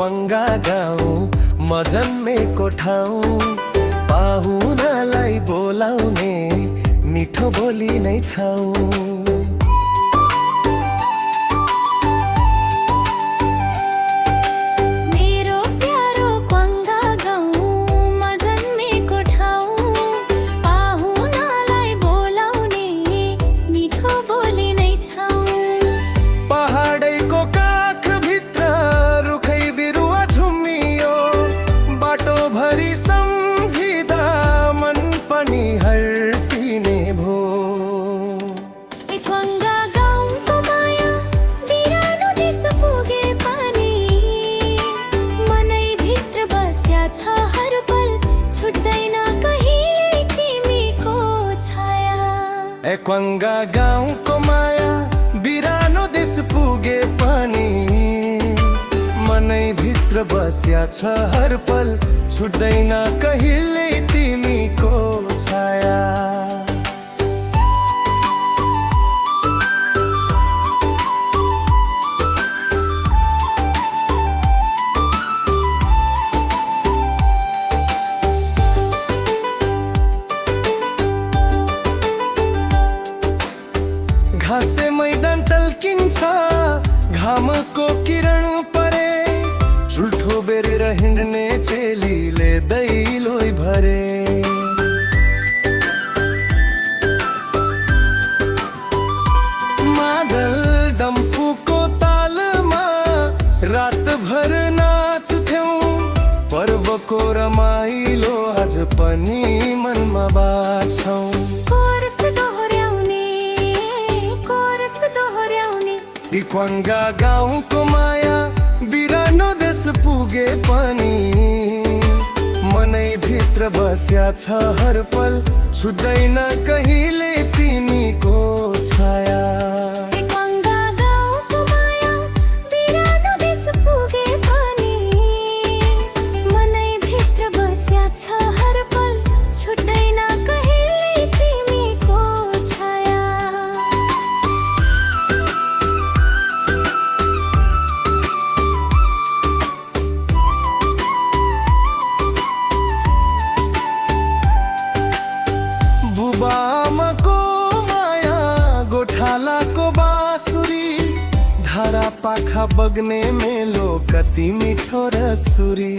क्वाङ्गा गाउँ म जन्मेको ठाउँ, पाहुनालाई बोलाउने मिठो बोली नै छौँ। क्वाङ्गा गाउँको माया बिरानो देश पुगे पनि मनैभित्र बस्या छ हर पल, छुट्दैन कहिले तिमीको छाया। घाँसे मैदान टल्किन्छ, घामको किरण परे, चुल्ठो बेरेर हिँड्ने चेलीले दैलोइ भरे। मादल डम्फुको तालमा रातभर नाच्थ्यौं, पर्वको रमाइलो आज पनि मनमा बाँच्छौं। क्वाङ्गा गाउँको माया बिरानो देश पुगे पनि मनैभित्र बस्या छ हर पल, छुट्दैन कहिले तिमीको छाया। बुबाआमाको माया गोठालाको बाँसुरी, धारा पाखा बग्ने मेलो कति मिठो र सुरी।